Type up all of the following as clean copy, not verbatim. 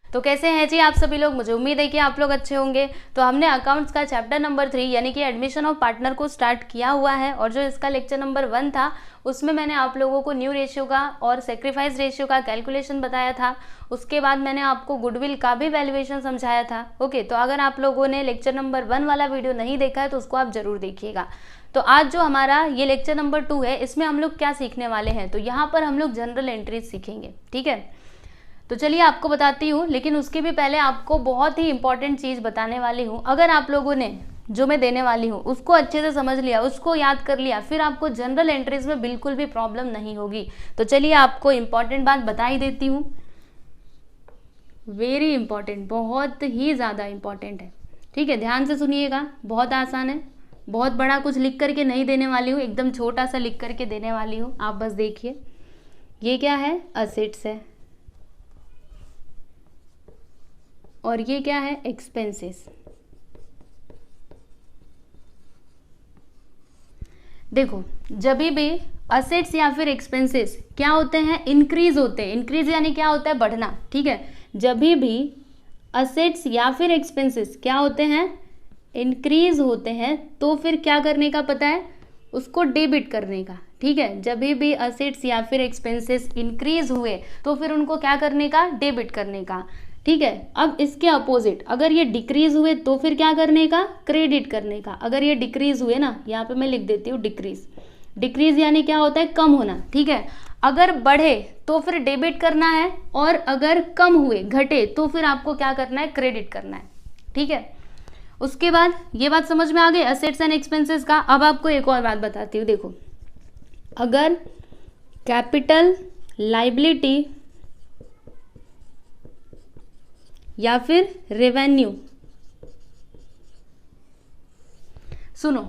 तो कैसे हैं जी आप सभी लोग, मुझे उम्मीद है कि आप लोग अच्छे होंगे। तो हमने अकाउंट्स का चैप्टर नंबर 3 यानी कि एडमिशन ऑफ पार्टनर को स्टार्ट किया हुआ है, और जो इसका लेक्चर नंबर 1 था उसमें मैंने आप लोगों को न्यू रेशियो का और सेक्रीफाइस रेशियो का कैलकुलेशन बताया था। उसके बाद मैंने आपको गुडविल का भी वैल्यूएशन समझाया था। ओके, तो अगर आप लोगों ने लेक्चर नंबर 1 वाला वीडियो नहीं देखा है तो उसको आप जरूर देखिएगा। तो आज जो हमारा ये लेक्चर नंबर 2 है, इसमें हम लोग क्या सीखने वाले हैं, तो यहाँ पर हम लोग जनरल एंट्रीज सीखेंगे। ठीक है, तो चलिए आपको बताती हूँ, लेकिन उसके भी पहले आपको बहुत ही इंपॉर्टेंट चीज़ बताने वाली हूँ। अगर आप लोगों ने जो मैं देने वाली हूँ उसको अच्छे से समझ लिया, उसको याद कर लिया, फिर आपको जनरल एंट्रीज में बिल्कुल भी प्रॉब्लम नहीं होगी। तो चलिए आपको इंपॉर्टेंट बात बता ही देती हूँ, वेरी इंपॉर्टेंट, बहुत ही ज़्यादा इंपॉर्टेंट है। ठीक है, ध्यान से सुनिएगा, बहुत आसान है, बहुत बड़ा कुछ लिख करके नहीं देने वाली हूँ, एकदम छोटा सा लिख करके देने वाली हूँ। आप बस देखिए, ये क्या है, असेट्स है, और ये क्या है, एक्सपेंसेस। देखो, जब भी असेट्स या फिर एक्सपेंसेस क्या होते हैं, इंक्रीज होते हैं। इंक्रीज यानी क्या होता है, बढ़ना। ठीक है, जब भी असेट्स या फिर एक्सपेंसेस क्या होते हैं, इंक्रीज होते हैं, तो फिर क्या करने का पता है, उसको डेबिट करने का। ठीक है, जब भी असेट्स या फिर एक्सपेंसेस इंक्रीज हुए तो फिर उनको क्या करने का, डेबिट करने का। ठीक है, अब इसके अपोजिट अगर ये डिक्रीज हुए तो फिर क्या करने का, क्रेडिट करने का। अगर ये डिक्रीज हुए ना, यहाँ पे मैं लिख देती हूँ डिक्रीज। डिक्रीज यानी क्या होता है, कम होना। ठीक है, अगर बढ़े तो फिर डेबिट करना है, और अगर कम हुए, घटे, तो फिर आपको क्या करना है, क्रेडिट करना है। ठीक है, उसके बाद ये बात समझ में आ गई असेट्स एंड एक्सपेंसेस का। अब आपको एक और बात बताती हूँ। देखो, अगर कैपिटल लाइबिलिटी या फिर रेवेन्यू, सुनो,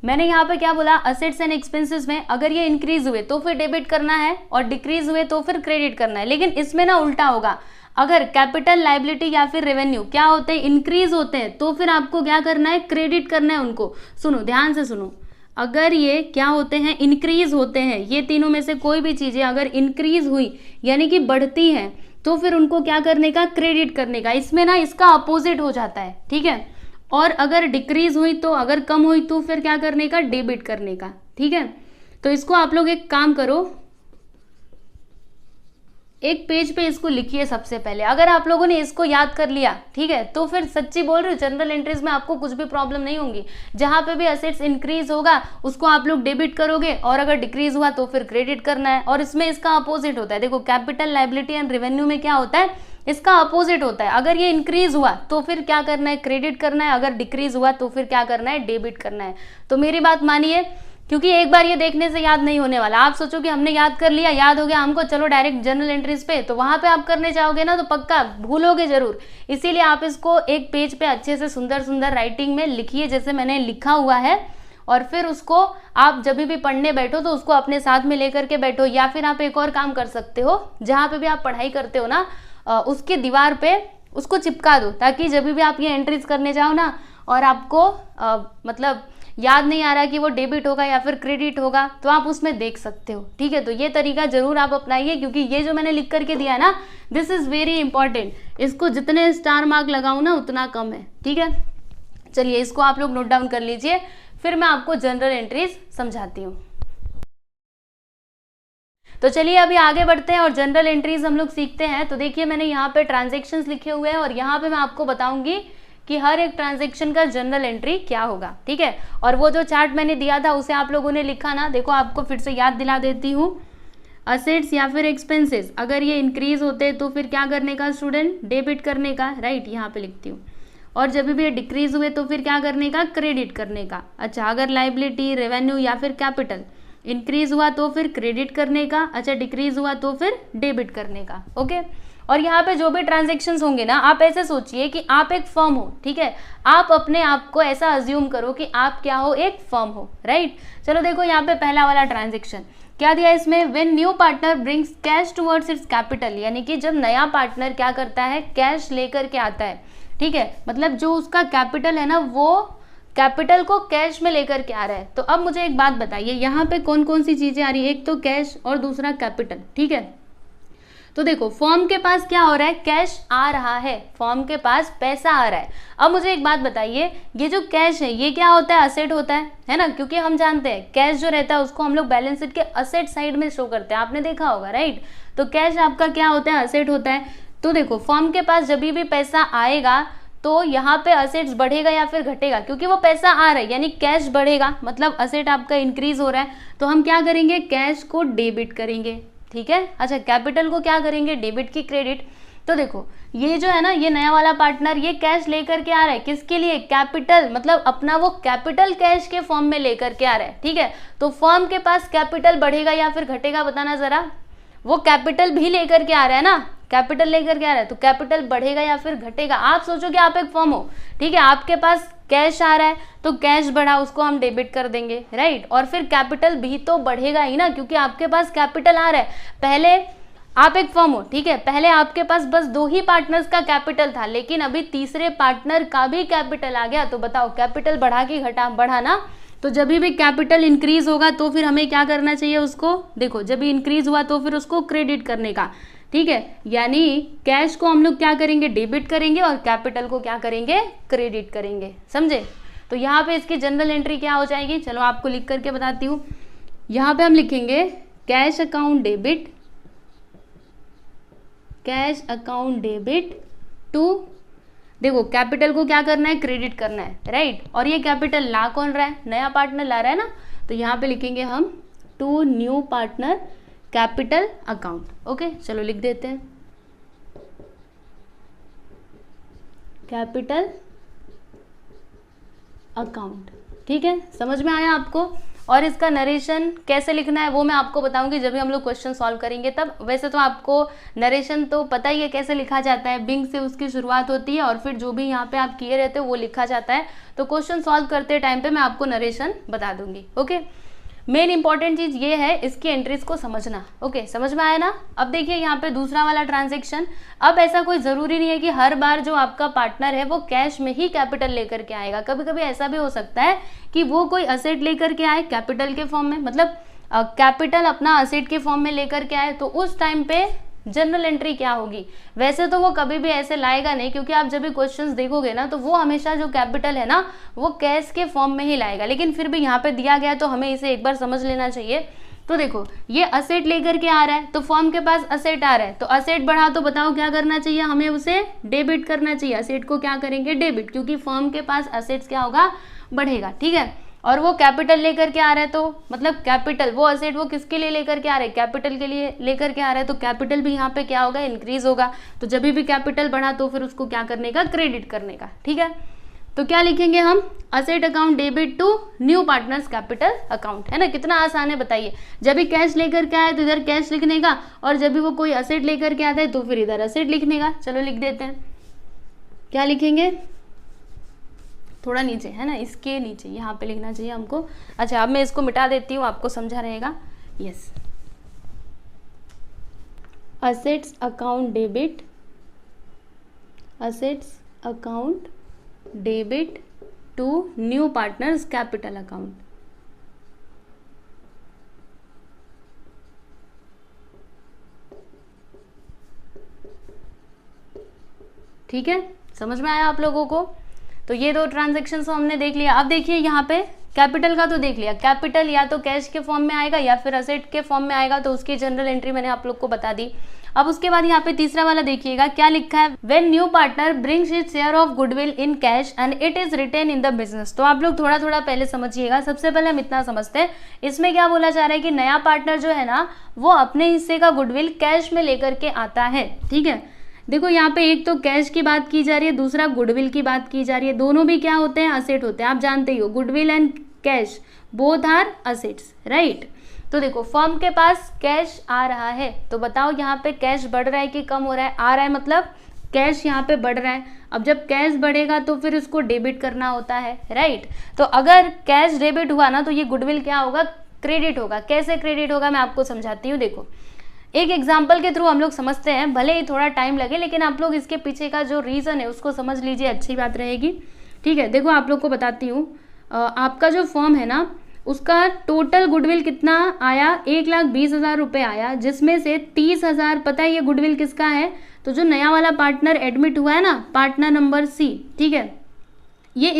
मैंने यहाँ पे क्या बोला, असेट्स एंड एक्सपेंसेस में अगर ये इंक्रीज हुए तो फिर डेबिट करना है, और डिक्रीज हुए तो फिर क्रेडिट करना है। लेकिन इसमें ना उल्टा होगा, अगर कैपिटल लाइबिलिटी या फिर रेवेन्यू क्या होते हैं, इंक्रीज होते हैं, तो फिर आपको क्या करना है, क्रेडिट करना है उनको। सुनो, ध्यान से सुनो, अगर ये क्या होते हैं, इंक्रीज होते हैं, ये तीनों में से कोई भी चीजें अगर इंक्रीज हुई यानी कि बढ़ती है, तो फिर उनको क्या करने का, क्रेडिट करने का। इसमें ना इसका अपोजिट हो जाता है। ठीक है, और अगर डिक्रीज हुई तो, अगर कम हुई तो फिर क्या करने का, डेबिट करने का। ठीक है, तो इसको आप लोग एक काम करो, एक पेज पे इसको लिखिए सबसे पहले। अगर आप लोगों ने इसको याद कर लिया, ठीक है, तो फिर सच्ची बोल रही हूँ, जनरल एंट्रीज में आपको कुछ भी प्रॉब्लम नहीं होगी। जहां पे भी असेट्स इंक्रीज होगा उसको आप लोग डेबिट करोगे, और अगर डिक्रीज हुआ तो फिर क्रेडिट करना है। और इसमें इसका अपोजिट होता है। देखो, कैपिटल लाइबिलिटी एंड रेवेन्यू में क्या होता है, इसका अपोजिट होता है। अगर ये इंक्रीज हुआ तो फिर क्या करना है, क्रेडिट करना है, अगर डिक्रीज हुआ तो फिर क्या करना है, डेबिट करना है। तो मेरी बात मानिए, क्योंकि एक बार ये देखने से याद नहीं होने वाला। आप सोचो कि हमने याद कर लिया, याद हो गया हमको, चलो डायरेक्ट जनरल एंट्रीज पे, तो वहां पे आप करने जाओगे ना तो पक्का भूलोगे जरूर। इसीलिए आप इसको एक पेज पे अच्छे से सुंदर सुंदर राइटिंग में लिखिए, जैसे मैंने लिखा हुआ है, और फिर उसको आप जब भी पढ़ने बैठो तो उसको अपने साथ में लेकर के बैठो। या फिर आप एक और काम कर सकते हो, जहाँ पे भी आप पढ़ाई करते हो ना, उसके दीवार पे उसको चिपका दो, ताकि जब भी आप ये एंट्रीज करने जाओ ना, और आपको मतलब याद नहीं आ रहा कि वो डेबिट होगा या फिर क्रेडिट होगा, तो आप उसमें देख सकते हो। ठीक है, तो ये तरीका जरूर आप अपनाइए, क्योंकि ये जो मैंने लिख करके दिया है ना, दिस इज वेरी इंपॉर्टेंट। इसको जितने स्टार मार्क लगाऊं ना उतना कम है। ठीक है, चलिए इसको आप लोग नोट डाउन कर लीजिए, फिर मैं आपको जनरल एंट्रीज समझाती हूँ। तो चलिए अभी आगे बढ़ते हैं और जनरल एंट्रीज हम लोग सीखते हैं। तो देखिए, मैंने यहाँ पे ट्रांजेक्शन्स लिखे हुए हैं, और यहाँ पे मैं आपको बताऊंगी कि हर एक ट्रांजैक्शन का जनरल एंट्री क्या होगा। ठीक है, और वो जो चार्ट मैंने दिया था उसे आप लोगों ने लिखा ना, देखो आपको फिर से याद दिला देती हूँ। असेट्स या फिर एक्सपेंसेस अगर ये इंक्रीज होते हैं तो फिर क्या करने का, स्टूडेंट, डेबिट करने का। राइट, यहाँ पे लिखती हूँ। और जब भी ये डिक्रीज हुए तो फिर क्या करने का, क्रेडिट करने का। अच्छा, अगर लाइबिलिटी, रेवेन्यू या फिर कैपिटल इंक्रीज हुआ तो फिर क्रेडिट करने का। अच्छा, डिक्रीज हुआ तो फिर डेबिट करने का। ओके, और यहाँ पे जो भी ट्रांजेक्शन्स होंगे ना, आप ऐसे सोचिए कि आप एक फर्म हो। ठीक है, आप अपने आप को ऐसा अज्यूम करो कि आप क्या हो, एक फर्म हो। राइट, चलो देखो यहाँ पे पहला वाला ट्रांजेक्शन क्या दिया इसमें, when new partner brings cash towards it's capital, यानी कि जब नया पार्टनर क्या करता है, कैश लेकर के आता है। ठीक है, मतलब जो उसका कैपिटल है ना, वो कैपिटल को कैश में लेकर के आ रहा है। तो अब मुझे एक बात बताइए, यहाँ पे कौन कौन सी चीजें आ रही है, एक तो कैश और दूसरा कैपिटल। ठीक है, तो देखो फॉर्म के पास क्या हो रहा है, कैश आ रहा है, फॉर्म के पास पैसा आ रहा है। अब मुझे एक बात बताइए, ये जो कैश है ये क्या होता है, असेट होता है ना, क्योंकि हम जानते हैं कैश जो रहता है उसको हम लोग बैलेंस शीट के असेट साइड में शो करते हैं, आपने देखा होगा राइट। तो कैश आपका क्या होता है, असेट होता है। तो देखो फॉर्म के पास जब भी पैसा आएगा तो यहाँ पे असेट्स बढ़ेगा या फिर घटेगा, क्योंकि वो पैसा आ रहा है यानी कैश बढ़ेगा, मतलब असेट आपका इंक्रीज हो रहा है। तो हम क्या करेंगे, कैश को डेबिट करेंगे, ठीक है। अच्छा कैपिटल को क्या करेंगे, डेबिट की क्रेडिट। तो देखो ये जो है ना, ये नया वाला पार्टनर ये कैश लेकर के आ रहा है, किसके लिए, कैपिटल, मतलब अपना वो कैपिटल कैश के फॉर्म में लेकर के आ रहा है, ठीक है। तो फॉर्म के पास कैपिटल बढ़ेगा या फिर घटेगा, बताना जरा। वो कैपिटल भी लेकर के आ रहा है ना, कैपिटल लेकर के आ रहा है, तो कैपिटल बढ़ेगा या फिर घटेगा। आप सोचो कि आप एक फॉर्म हो, ठीक है, आपके पास कैश आ रहा है तो कैश बढ़ा, उसको हम डेबिट कर देंगे राइट। और फिर कैपिटल भी तो बढ़ेगा ही ना, क्योंकि आपके पास कैपिटल आ रहा है। पहले आप एक फर्म हो, ठीक है, पहले आपके पास बस 2 ही पार्टनर्स का कैपिटल था, लेकिन अभी तीसरे पार्टनर का भी कैपिटल आ गया। तो बताओ कैपिटल बढ़ा कि घटा, बढ़ा ना। तो जब भी कैपिटल इंक्रीज होगा तो फिर हमें क्या करना चाहिए उसको, देखो जब भी इंक्रीज हुआ तो फिर उसको क्रेडिट करने का, ठीक है। यानी कैश को हम लोग क्या करेंगे, डेबिट करेंगे, और कैपिटल को क्या करेंगे, क्रेडिट करेंगे, समझे। तो यहाँ पे इसकी जनरल एंट्री क्या हो जाएगी, चलो आपको लिख करके बताती हूँ। यहाँ पे हम लिखेंगे cash account debit, cash account debit to, देखो कैपिटल को क्या करना है, क्रेडिट करना है राइट। और ये कैपिटल ला कौन रहा है, नया पार्टनर ला रहा है ना। तो यहाँ पे लिखेंगे हम to new partner capital account. Okay चलो लिख देते हैं कैपिटल अकाउंट, ठीक है। समझ में आया आपको। और इसका नरेशन कैसे लिखना है वो मैं आपको बताऊंगी जब भी हम लोग क्वेश्चन सॉल्व करेंगे तब। वैसे तो आपको नरेशन तो पता ही है कैसे लिखा जाता है, बिंग से उसकी शुरुआत होती है और फिर जो भी यहाँ पे आप किए रहते हो वो लिखा जाता है। तो क्वेश्चन सॉल्व करते टाइम पे मैं आपको नरेशन बता दूंगी। ओके मेन इंपॉर्टेंट चीज ये है इसकी एंट्रीज को समझना। ओके समझ में आया ना। अब देखिए यहाँ पे दूसरा वाला ट्रांजेक्शन। अब ऐसा कोई जरूरी नहीं है कि हर बार जो आपका पार्टनर है वो कैश में ही कैपिटल लेकर के आएगा। कभी कभी ऐसा भी हो सकता है कि वो कोई असेट लेकर के आए कैपिटल के फॉर्म में, मतलब कैपिटल अपना असेट के फॉर्म में लेकर के आए, तो उस टाइम पे जनरल एंट्री क्या होगी। वैसे तो वो कभी भी ऐसे लाएगा नहीं, क्योंकि आप जब भी क्वेश्चंस देखोगे ना तो वो हमेशा जो कैपिटल है ना वो कैश के फॉर्म में ही लाएगा। लेकिन फिर भी यहाँ पे दिया गया तो हमें इसे एक बार समझ लेना चाहिए। तो देखो ये असेट लेकर के आ रहा है तो फॉर्म के पास असेट आ रहा है, तो असेट बढ़ा तो बताओ क्या करना चाहिए, हमें उसे डेबिट करना चाहिए। असेट को क्या करेंगे, डेबिट, क्योंकि फॉर्म के पास असेट्स क्या होगा, बढ़ेगा, ठीक है। और वो कैपिटल लेकर के आ रहा है तो मतलब कैपिटल वो असेट वो किसके लिए लेकर के आ रहे हैं, कैपिटल के लिए लेकर के आ रहा है, तो कैपिटल भी यहाँ पे क्या होगा, इंक्रीज होगा। तो जब भी कैपिटल बढ़ा तो फिर उसको क्या करने का, क्रेडिट करने का, ठीक है। तो क्या लिखेंगे हम, asset account debit to new partners capital account, है ना। कितना आसान है बताइए। जब भी कैश लेकर के आए तो इधर कैश लिखने का, और जब भी वो कोई असेट लेकर के आता है तो फिर इधर असेट लिखने का। चलो लिख देते हैं, क्या लिखेंगे, थोड़ा नीचे है ना, इसके नीचे यहाँ पे लिखना चाहिए हमको। अच्छा अब मैं इसको मिटा देती हूँ, आपको समझा रहेगा। Yes, assets account debit, assets account debit to new partners capital account, ठीक है। समझ में आया आप लोगों को। तो ये दो ट्रांजेक्शन तो हमने देख लिया। अब देखिए यहाँ पे कैपिटल का तो देख लिया, कैपिटल या तो कैश के फॉर्म में आएगा या फिर असेट के फॉर्म में आएगा, तो उसकी जनरल एंट्री मैंने आप लोग को बता दी। अब उसके बाद यहाँ पे तीसरा वाला देखिएगा क्या लिखा है, when new partner brings his share of goodwill in cash and it is retained in the business. तो आप लोग थोड़ा थोड़ा पहले समझिएगा। सबसे पहले हम इतना समझते हैं, इसमें क्या बोला जा रहा है कि नया पार्टनर जो है ना वो अपने हिस्से का गुडविल कैश में लेकर के आता है, ठीक है। देखो यहाँ पे एक तो कैश की बात की जा रही है, दूसरा गुडविल की बात की जा रही है। दोनों भी क्या होते हैं, असेट होते हैं। आप जानते ही हो goodwill and cash both are assets, right. तो देखो फर्म के पास कैश आ रहा है, तो बताओ यहाँ पे कैश बढ़ रहा है कि कम हो रहा है, आ रहा है मतलब कैश यहाँ पे बढ़ रहा है। अब जब कैश बढ़ेगा तो फिर उसको डेबिट करना होता है, राइट। तो अगर कैश डेबिट हुआ ना तो ये गुडविल क्या होगा, क्रेडिट होगा। कैसे क्रेडिट होगा मैं आपको समझाती हूँ। देखो एक एग्जाम्पल के थ्रू हम लोग समझते हैं, भले ही थोड़ा टाइम लगे, लेकिन आप लोग इसके पीछे का जो रीज़न है उसको समझ लीजिए, अच्छी बात रहेगी, ठीक है। देखो आप लोग को बताती हूँ, आपका जो फॉर्म है ना उसका टोटल गुडविल कितना आया, 1,20,000 रुपये आया, जिसमें से 30,000 पता है ये गुडविल किसका है, तो जो नया वाला पार्टनर एडमिट हुआ है ना, पार्टनर नंबर सी, ठीक है, ये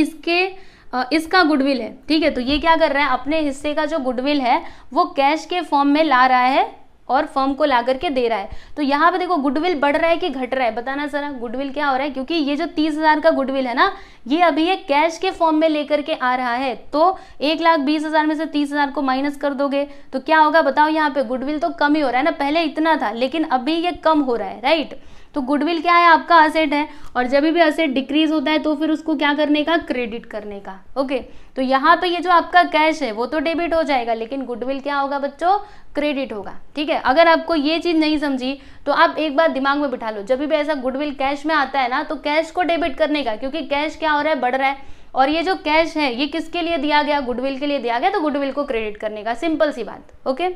इसका गुडविल है, ठीक है। तो ये क्या कर रहा है, अपने हिस्से का जो गुडविल है वो कैश के फॉर्म में ला रहा है और फर्म को ला करके दे रहा है। तो यहाँ पे देखो गुडविल बढ़ रहा है कि घट रहा है, बताना जरा, गुडविल क्या हो रहा है, क्योंकि ये जो 30,000 का गुडविल है ना, ये अभी ये कैश के फॉर्म में लेकर के आ रहा है। तो 1,20,000 में से 30,000 को माइनस कर दोगे तो क्या होगा बताओ, यहाँ पे गुडविल तो कम ही हो रहा है ना, पहले इतना था लेकिन अभी ये कम हो रहा है, राइट। तो गुडविल क्या है, आपका असेट है, और जब भी असेट डिक्रीज होता है तो फिर उसको क्या करने का, क्रेडिट करने का, ओके। तो यहाँ पे ये जो आपका कैश है वो तो डेबिट हो जाएगा, लेकिन गुडविल क्या होगा बच्चों, क्रेडिट होगा, ठीक है। अगर आपको ये चीज नहीं समझी तो आप एक बार दिमाग में बिठा लो, जब भी ऐसा गुडविल कैश में आता है ना, तो कैश को डेबिट करने का, क्योंकि कैश क्या हो रहा है, बढ़ रहा है, और ये जो कैश है ये किसके लिए दिया गया, गुडविल के लिए दिया गया, तो गुडविल को क्रेडिट करने का, सिंपल सी बात, ओके।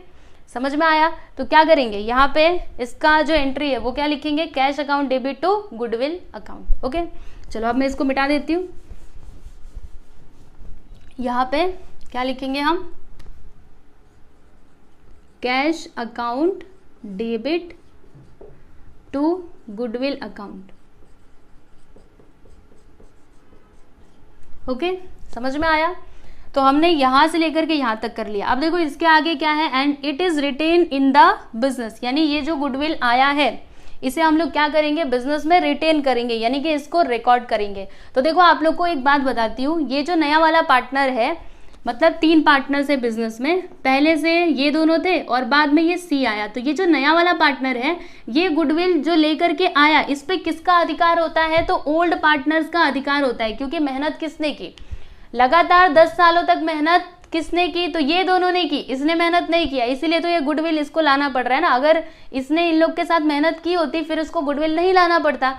समझ में आया। तो क्या करेंगे यहाँ पे, इसका जो एंट्री है वो क्या लिखेंगे, cash account debit to goodwill account, okay. चलो अब मैं इसको मिटा देती हूँ। यहाँ पे क्या लिखेंगे हम, cash account debit to goodwill account, okay. समझ में आया। तो हमने यहां से लेकर के यहां तक कर लिया। अब देखो इसके आगे क्या है, and it is retained in the business, यानी ये जो गुडविल आया है इसे हम लोग क्या करेंगे, बिजनेस में रिटेन करेंगे, यानी कि इसको रिकॉर्ड करेंगे। तो देखो आप लोग को एक बात बताती हूँ, ये जो नया वाला पार्टनर है, मतलब 3 पार्टनर्स है बिजनेस में, पहले से ये दोनों थे और बाद में ये सी आया। तो ये जो नया वाला पार्टनर है, ये गुडविल जो लेकर के आया, इस पे किसका अधिकार होता है, तो ओल्ड पार्टनर्स का अधिकार होता है, क्योंकि मेहनत किसने की, लगातार 10 सालों तक मेहनत किसने की, तो ये दोनों ने की, इसने मेहनत नहीं किया, इसीलिए तो ये गुडविल इसको लाना पड़ रहा है ना। अगर इसने इन लोग के साथ मेहनत की होती फिर इसको गुडविल नहीं लाना पड़ता,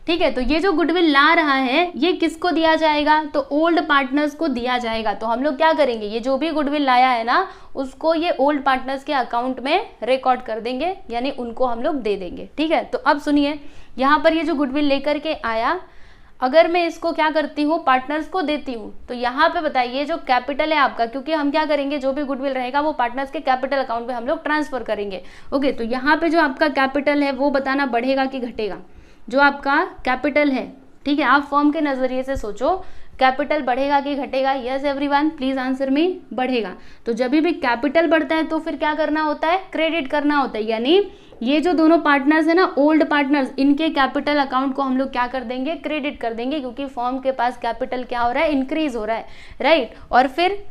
ठीक है। तो ये जो गुडविल ला रहा है ये किसको दिया जाएगा, तो ओल्ड पार्टनर्स को दिया जाएगा। तो हम लोग क्या करेंगे, ये जो भी गुडविल लाया है ना, उसको ये ओल्ड पार्टनर्स के अकाउंट में रिकॉर्ड कर देंगे, यानी उनको हम लोग दे देंगे, ठीक है। तो अब सुनिए, यहाँ पर ये जो गुडविल लेकर के आया, अगर मैं इसको क्या करती हूँ, पार्टनर्स को देती हूँ, तो यहाँ पे बताइए जो कैपिटल है आपका, क्योंकि हम क्या करेंगे, जो भी गुडविल रहेगा वो पार्टनर्स के कैपिटल अकाउंट पे हम लोग ट्रांसफर करेंगे, ओके। तो यहाँ पे जो आपका कैपिटल है वो बताना बढ़ेगा कि घटेगा, जो आपका कैपिटल है, ठीक है। आप फर्म के नजरिए से सोचो, कैपिटल बढ़ेगा कि घटेगा, yes everyone please answer me, बढ़ेगा। तो जब भी कैपिटल बढ़ता है तो फिर क्या करना होता है, क्रेडिट करना होता है, यानी ये जो दोनों पार्टनर्स है ना, ओल्ड पार्टनर्स, इनके कैपिटल अकाउंट को हम लोग क्या कर देंगे, क्रेडिट कर देंगे, क्योंकि फर्म के पास कैपिटल क्या हो रहा है, इंक्रीज हो रहा है, राइट। और फिर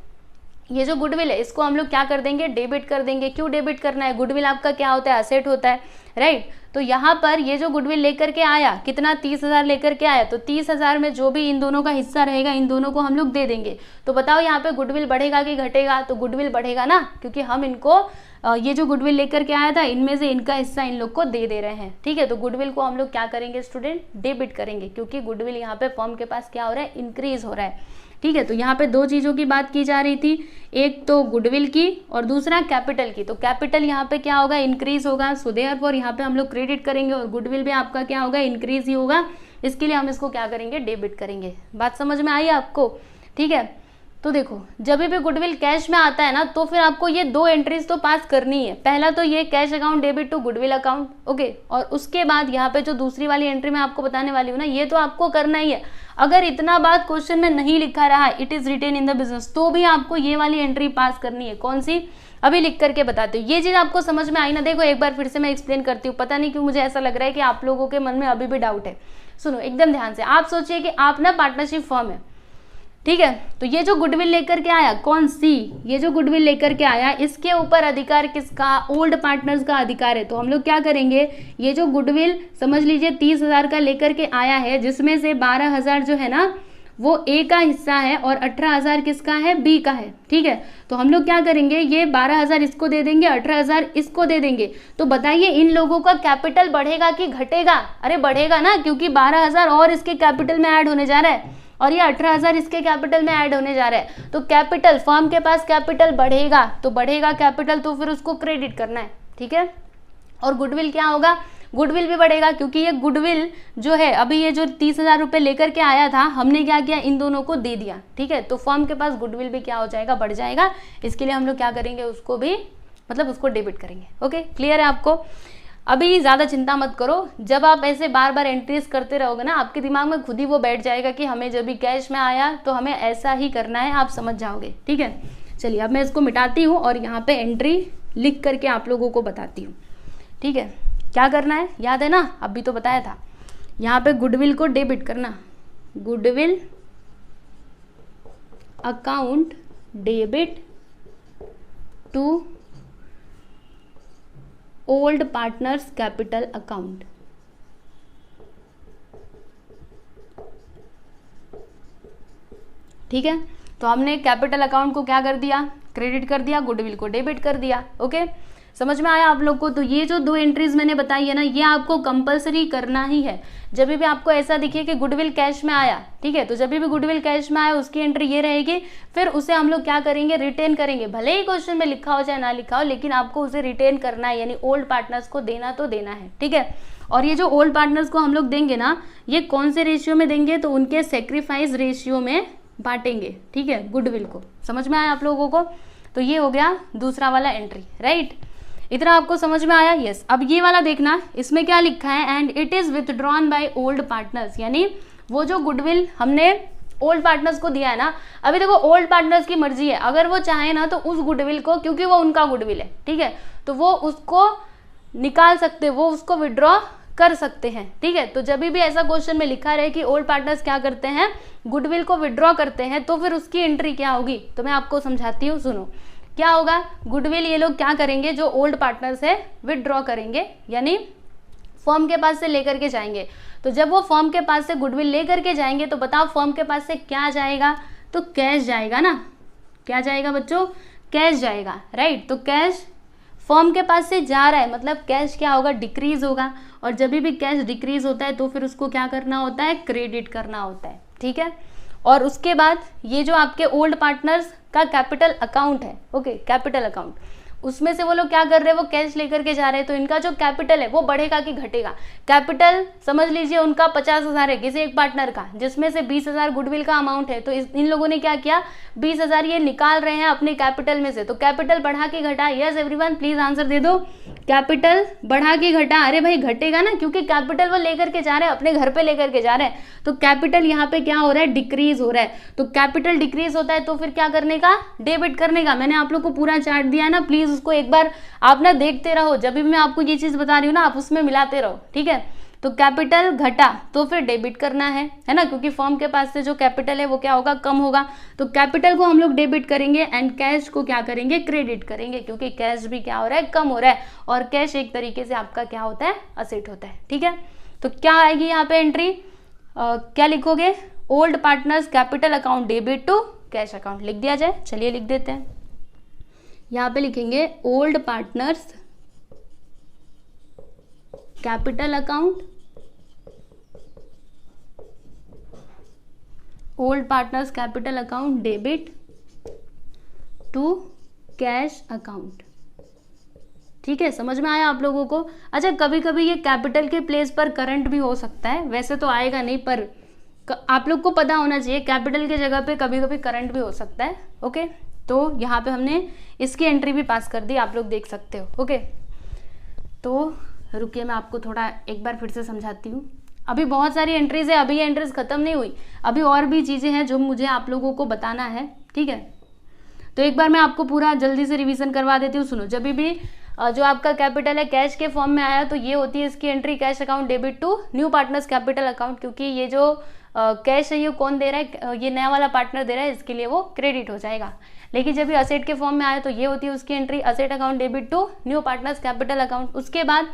ये जो गुडविल है इसको हम लोग क्या कर देंगे, डेबिट कर देंगे। क्यों डेबिट करना है, गुडविल आपका क्या होता है, असेट होता है, राइट। तो यहाँ पर ये जो गुडविल लेकर के आया, कितना 30,000 लेकर के आया, तो 30,000 में जो भी इन दोनों का हिस्सा रहेगा इन दोनों को हम लोग दे देंगे। तो बताओ यहाँ पे गुडविल बढ़ेगा कि घटेगा, तो गुडविल बढ़ेगा ना, क्योंकि हम इनको ये जो गुडविल लेकर के आया था इनमें से इनका हिस्सा इन लोग को दे रहे हैं, ठीक है। तो गुडविल को हम लोग क्या करेंगे स्टूडेंट, डेबिट करेंगे, क्योंकि गुडविल यहाँ पे फर्म के पास क्या हो रहा है, इंक्रीज हो रहा है, ठीक है। तो यहाँ पे 2 चीज़ों की बात की जा रही थी, एक तो गुडविल की और दूसरा कैपिटल की। तो कैपिटल यहाँ पे क्या होगा, इंक्रीज होगा, सो देयरफॉर यहाँ पे हम लोग क्रेडिट करेंगे, और गुडविल भी आपका क्या होगा, इंक्रीज ही होगा, इसके लिए हम इसको क्या करेंगे, डेबिट करेंगे। बात समझ में आई आपको, ठीक है। तो देखो जब भी गुडविल कैश में आता है ना, तो फिर आपको ये 2 एंट्रीज तो पास करनी है। पहला तो ये cash account debit to goodwill account, okay, और उसके बाद यहाँ पे जो दूसरी वाली एंट्री मैं आपको बताने वाली हूँ ना, ये तो आपको करना ही है। अगर इतना बात क्वेश्चन में नहीं लिखा रहा, it is retained in the business, तो भी आपको ये वाली एंट्री पास करनी है। कौन सी, अभी लिख करके बताते हो। ये चीज आपको समझ में आई ना, देखो एक बार फिर से मैं एक्सप्लेन करती हूँ। पता नहीं क्यों मुझे ऐसा लग रहा है कि आप लोगों के मन में अभी भी डाउट है। सुनो एकदम ध्यान से, आप सोचिए कि आप ना पार्टनरशिप फर्म है, ठीक है। तो ये जो गुडविल लेकर के आया, कौन सी, ये जो गुडविल लेकर के आया, इसके ऊपर अधिकार किसका, ओल्ड पार्टनर्स का अधिकार है। तो हम लोग क्या करेंगे, ये जो गुडविल समझ लीजिए 30,000 का लेकर के आया है, जिसमें से 12,000 जो है ना वो ए का हिस्सा है और 18,000 किसका है, बी का है, ठीक है। तो हम लोग क्या करेंगे, ये 12,000 इसको दे देंगे, 18,000 इसको दे देंगे। तो बताइए इन लोगों का कैपिटल बढ़ेगा कि घटेगा, अरे बढ़ेगा ना, क्योंकि 12,000 और इसके कैपिटल में ऐड होने जा रहा है, और ये 18,000 इसके कैपिटल में ऐड होने जा रहा है। तो कैपिटल, फर्म के पास कैपिटल बढ़ेगा, तो बढ़ेगा कैपिटल, तो फिर उसको क्रेडिट करना है, ठीक है। और गुडविल क्या होगा, गुडविल भी बढ़ेगा, क्योंकि ये गुडविल जो है अभी ये जो 30,000 रुपये लेकर के आया था, हमने क्या किया, इन दोनों को दे दिया, ठीक है। तो फर्म के पास गुडविल भी क्या हो जाएगा, बढ़ जाएगा। इसके लिए हम लोग क्या करेंगे, उसको भी मतलब उसको डेबिट करेंगे। ओके, क्लियर है आपको। अभी ज़्यादा चिंता मत करो, जब आप ऐसे बार बार एंट्रीज करते रहोगे ना, आपके दिमाग में खुद ही वो बैठ जाएगा कि हमें जब भी कैश में आया तो हमें ऐसा ही करना है, आप समझ जाओगे, ठीक है। चलिए अब मैं इसको मिटाती हूँ और यहाँ पे एंट्री लिख करके आप लोगों को बताती हूँ, ठीक है। क्या करना है, याद है ना, अभी तो बताया था। यहाँ पे गुडविल को डेबिट करना, goodwill account debit to old partners capital account. ठीक है, तो हमने कैपिटल अकाउंट को क्या कर दिया, क्रेडिट कर दिया, गुडविल को डेबिट कर दिया। ओके, समझ में आया आप लोग को। तो ये जो 2 एंट्रीज मैंने बताई है ना, ये आपको कंपलसरी करना ही है। जब भी आपको ऐसा दिखे कि गुडविल कैश में आया, ठीक है, तो जब भी गुडविल कैश में आया उसकी एंट्री ये रहेगी, फिर उसे हम लोग क्या करेंगे, रिटेन करेंगे। भले ही क्वेश्चन में लिखा हो चाहे ना लिखा हो, लेकिन आपको उसे रिटेन करना है, यानी ओल्ड पार्टनर्स को देना तो देना है, ठीक है। और ये जो ओल्ड पार्टनर्स को हम लोग देंगे ना, ये कौन से रेशियो में देंगे, तो उनके सेक्रीफाइस रेशियो में बांटेंगे, ठीक है, गुडविल को। समझ में आया आप लोगों को। तो ये हो गया दूसरा वाला एंट्री, राइट। इतना आपको समझ में आया, यस। अब ये वाला देखना, इसमें क्या लिखा है, and it is withdrawn by old partners, यानी वो जो गुडविल हमने ओल्ड पार्टनर्स को दिया है ना, अभी देखो ओल्ड पार्टनर्स की मर्जी है, अगर वो चाहे ना तो उस गुडविल को, क्योंकि वो उनका गुडविल है, ठीक है, तो वो उसको निकाल सकते, वो उसको विड्रॉ कर सकते हैं, ठीक है। तो जब भी ऐसा क्वेश्चन में लिखा रहे कि ओल्ड पार्टनर्स क्या करते हैं, गुडविल को विड्रॉ करते हैं, तो फिर उसकी एंट्री क्या होगी, तो मैं आपको समझाती हूँ, सुनो। क्या होगा, गुडविल ये लोग क्या करेंगे, जो ओल्ड पार्टनर्स है विड्रॉ करेंगे, यानी फर्म के पास से लेकर के जाएंगे। तो जब वो फर्म के पास से गुडविल लेकर के जाएंगे, तो बताओ फर्म के पास से क्या जाएगा, तो कैश जाएगा ना। क्या जाएगा बच्चों, कैश जाएगा, राइट। तो कैश फर्म के पास से जा रहा है, मतलब कैश क्या होगा, डिक्रीज होगा। और जब भी कैश डिक्रीज होता है तो फिर उसको क्या करना होता है, क्रेडिट करना होता है, ठीक है। और उसके बाद ये जो आपके ओल्ड पार्टनर्स का कैपिटल अकाउंट है, ओके, कैपिटल अकाउंट, उसमें से वो लोग क्या कर रहे हैं, वो कैश लेकर के जा रहे हैं, तो इनका जो कैपिटल है वो बढ़ेगा कि घटेगा। कैपिटल समझ लीजिए उनका 50,000 है किसी एक पार्टनर का, जिसमें से 20,000 गुडविल का अमाउंट है। तो इन लोगों ने क्या किया, 20,000 ये निकाल रहे हैं अपने कैपिटल में से, तो कैपिटल बढ़ा के घटा। यस एवरीवन, प्लीज आंसर दे दो, कैपिटल बढ़ा के घटा। अरे भाई घटेगा ना, क्योंकि कैपिटल वो लेकर के जा रहे हैं, अपने घर पे लेकर के जा रहे हैं, तो कैपिटल यहाँ पे क्या हो रहा है, डिक्रीज हो रहा है। तो कैपिटल डिक्रीज होता है तो फिर क्या करने का, डेबिट करने का। मैंने आप लोग को पूरा चार्ट दिया है ना, प्लीज उसको एक बार आप ना देखते रहो, जब भी मैं आपको ये चीज बता रही हूँ ना, आप उसमें मिलाते रहो, ठीक है। तो कैपिटल घटा तो फिर डेबिट करना है ना, क्योंकि फर्म के पास से जो कैपिटल है वो क्या होगा, कम होगा। तो कैपिटल को हम लोग डेबिट करेंगे एंड कैश को क्या करेंगे, क्रेडिट करेंगे, क्योंकि कैश भी क्या हो रहा है, कम हो रहा है। और कैश एक तरीके से आपका क्या होता है, असेट होता है, ठीक है। तो क्या आएगी यहाँ पे एंट्री, क्या लिखोगे, old partners capital account debit to cash account, लिख दिया जाए। चलिए लिख देते हैं, यहाँ पे लिखेंगे old partners capital account, old partners capital account debit to cash account, ठीक है। समझ में आया आप लोगों को। अच्छा, कभी कभी ये कैपिटल के प्लेस पर करंट भी हो सकता है, वैसे तो आएगा नहीं, पर आप लोग को पता होना चाहिए कैपिटल के जगह पे कभी कभी करंट भी हो सकता है, ओके। तो यहाँ पे हमने इसकी एंट्री भी पास कर दी, आप लोग देख सकते हो, ओके। तो रुकिए, मैं आपको थोड़ा एक बार फिर से समझाती हूँ। अभी बहुत सारी एंट्रीज है, अभी ये एंट्रीज खत्म नहीं हुई, अभी और भी चीज़ें हैं जो मुझे आप लोगों को बताना है, ठीक है। तो एक बार मैं आपको पूरा जल्दी से रिवीजन करवा देती हूँ। सुनो, जब भी जो आपका कैपिटल है कैश के फॉर्म में आया, तो ये होती है इसकी entry, cash account debit to new partners capital account, क्योंकि ये जो कैश है ये कौन दे रहा है, ये नया वाला पार्टनर दे रहा है, इसके लिए वो क्रेडिट हो जाएगा। लेकिन जब ये असेट के फॉर्म में आया तो ये होती है उसकी entry, asset account debit to new partners capital account. उसके बाद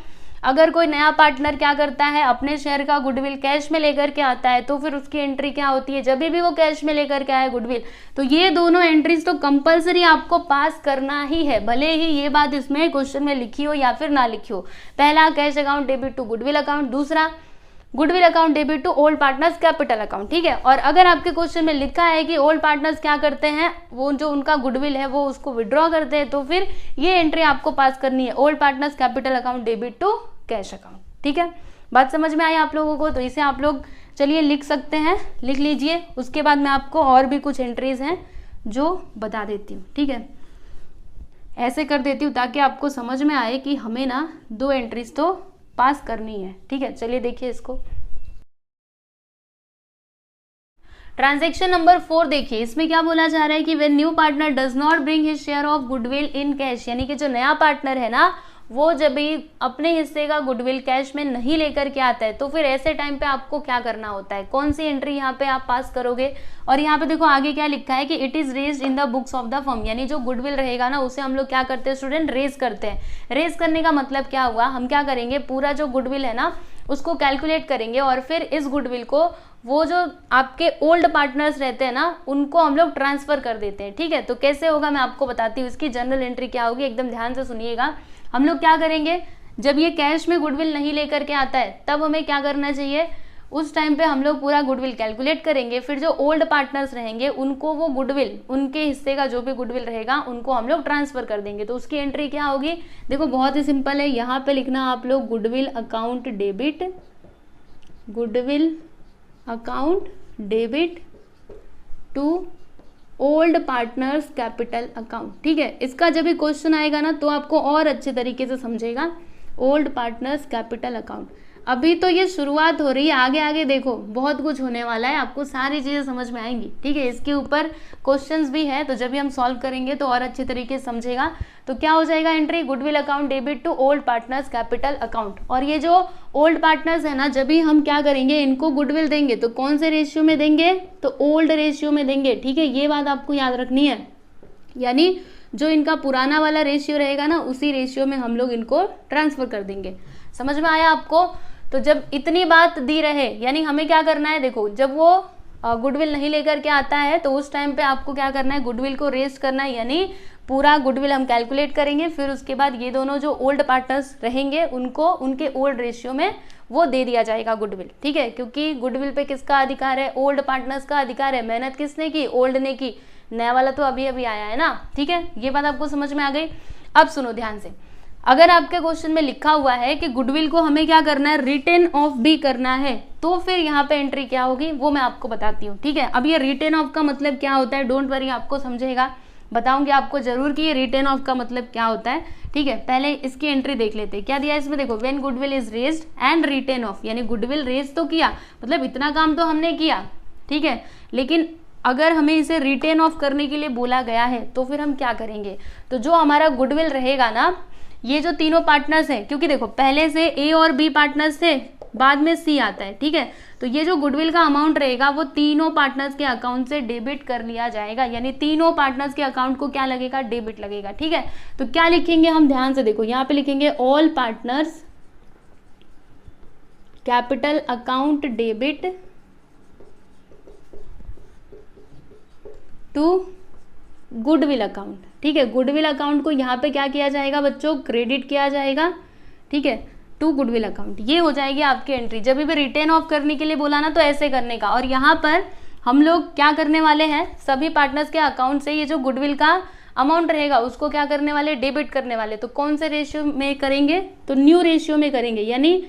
अगर कोई नया पार्टनर क्या करता है, अपने शेयर का गुडविल कैश में लेकर के आता है, तो फिर उसकी एंट्री क्या होती है, जब भी वो कैश में लेकर के आए गुडविल। तो ये दोनों एंट्रीज तो कंपलसरी आपको पास करना ही है, भले ही ये बात इसमें क्वेश्चन में लिखी हो या फिर ना लिखी हो। पहला cash account debit to goodwill account, दूसरा goodwill account debit to old partners capital account, ठीक है। और अगर आपके क्वेश्चन में लिखा है कि ओल्ड पार्टनर्स क्या करते हैं, वो जो उनका गुडविल है वो उसको विड्रॉ करते हैं, तो फिर ये एंट्री आपको पास करनी है, old partners capital account debit to cash account, ठीक है, बात समझ में आई आप लोगों को? तो इसे आप लोग चलिए लिख सकते हैं, लिख लीजिए। उसके बाद मैं आपको और भी कुछ एंट्रीज हैं जो बता देती हूँ, ठीक है, ऐसे कर देती हूँ ताकि आपको समझ में आए कि हमें ना 2 एंट्रीज तो पास करनी है, ठीक है। चलिए देखिए इसको, ट्रांजैक्शन नंबर 4 देखिए, इसमें क्या बोला जा रहा है कि when new partner does not bring his share of goodwill in cash, यानी कि जो नया पार्टनर है ना वो जब भी अपने हिस्से का गुडविल कैश में नहीं लेकर के आता है तो फिर ऐसे टाइम पे आपको क्या करना होता है, कौन सी एंट्री यहाँ पे आप पास करोगे। और यहाँ पे देखो आगे क्या लिखा है कि it is raised in the books of the firm, यानी जो गुडविल रहेगा ना उसे हम लोग क्या करते हैं स्टूडेंट, रेज करते हैं। रेज करने का मतलब क्या हुआ, हम क्या करेंगे, पूरा जो गुडविल है ना उसको कैलकुलेट करेंगे और फिर इस गुडविल को वो जो आपके ओल्ड पार्टनर्स रहते हैं ना उनको हम लोग ट्रांसफर कर देते हैं, ठीक है। तो कैसे होगा मैं आपको बताती हूँ, इसकी जनरल एंट्री क्या होगी, एकदम ध्यान से सुनिएगा। हम लोग क्या करेंगे, जब ये कैश में गुडविल नहीं लेकर के आता है तब हमें क्या करना चाहिए, उस टाइम पे हम लोग पूरा गुडविल कैलकुलेट करेंगे, फिर जो ओल्ड पार्टनर्स रहेंगे उनको वो गुडविल, उनके हिस्से का जो भी गुडविल रहेगा उनको हम लोग ट्रांसफर कर देंगे। तो उसकी एंट्री क्या होगी, देखो बहुत ही सिंपल है, यहाँ पे लिखना आप लोग goodwill account debit, goodwill account debit to old partners capital account, ठीक है। इसका जब भी क्वेश्चन आएगा ना तो आपको और अच्छे तरीके से समझेगा, ओल्ड पार्टनर्स कैपिटल अकाउंट। अभी तो ये शुरुआत हो रही है, आगे आगे देखो बहुत कुछ होने वाला है, आपको सारी चीजें समझ में आएंगी, ठीक है। इसके ऊपर क्वेश्चंस भी है तो जब भी हम सॉल्व करेंगे तो और अच्छे तरीके से समझेगा। तो क्या हो जाएगा entry, goodwill account debit to old partners capital account. और ये जो ओल्ड पार्टनर्स है ना, जब भी हम क्या करेंगे, इनको गुडविल देंगे तो कौन से रेशियो में देंगे, तो ओल्ड रेशियो में देंगे, ठीक है। ये बात आपको याद रखनी है, यानी जो इनका पुराना वाला रेशियो रहेगा ना उसी रेशियो में हम लोग इनको ट्रांसफर कर देंगे। समझ में आया आपको? तो जब इतनी बात दी रहे, यानी हमें क्या करना है, देखो जब वो गुडविल नहीं लेकर के आता है तो उस टाइम पे आपको क्या करना है, गुडविल को रेज करना है, यानी पूरा गुडविल हम कैलकुलेट करेंगे, फिर उसके बाद ये दोनों जो ओल्ड पार्टनर्स रहेंगे उनको उनके ओल्ड रेशियो में वो दे दिया जाएगा गुडविल, ठीक है। क्योंकि गुडविल पे किसका अधिकार है, ओल्ड पार्टनर्स का अधिकार है। मेहनत किसने की, ओल्ड ने की, नया वाला तो अभी अभी आया है ना, ठीक है। ये बात आपको समझ में आ गई। अब सुनो ध्यान से, अगर आपके क्वेश्चन में लिखा हुआ है कि गुडविल को हमें क्या करना है, रिटेन ऑफ भी करना है, तो फिर यहाँ पे एंट्री क्या होगी वो मैं आपको बताती हूँ, ठीक है। अब ये रिटेन ऑफ का मतलब क्या होता है, डोंट वरी, आपको समझेगा, बताऊंगी आपको जरूर कि ये रिटेन ऑफ का मतलब क्या होता है, ठीक है। पहले इसकी एंट्री देख लेते हैं, क्या दिया है इसमें, देखो when goodwill is raised and written off, यानी गुडविल रेज तो किया, मतलब इतना काम तो हमने किया, ठीक है, लेकिन अगर हमें इसे रिटेन ऑफ करने के लिए बोला गया है तो फिर हम क्या करेंगे, तो जो हमारा गुडविल रहेगा ना, ये जो तीनों पार्टनर्स हैं, क्योंकि देखो पहले से ए और बी पार्टनर्स थे, बाद में सी आता है, ठीक है। तो ये जो गुडविल का अमाउंट रहेगा वो तीनों पार्टनर्स के अकाउंट से डेबिट कर लिया जाएगा, यानी तीनों पार्टनर्स के अकाउंट को क्या लगेगा, डेबिट लगेगा, ठीक है। तो क्या लिखेंगे हम, ध्यान से देखो, यहाँ पे लिखेंगे all partners capital account debit to goodwill account, ठीक है। गुडविल अकाउंट को यहाँ पे क्या किया जाएगा बच्चों, क्रेडिट किया जाएगा, ठीक है, टू गुडविल अकाउंट। ये हो जाएगी आपकी एंट्री। जब भी रिटेन ऑफ करने के लिए बोला ना तो ऐसे करने का, और यहाँ पर हम लोग क्या करने वाले हैं, सभी पार्टनर्स के अकाउंट से ये जो गुडविल का अमाउंट रहेगा उसको क्या करने वाले, डेबिट करने वाले। तो कौन से रेशियो में करेंगे, तो न्यू रेशियो में करेंगे, यानी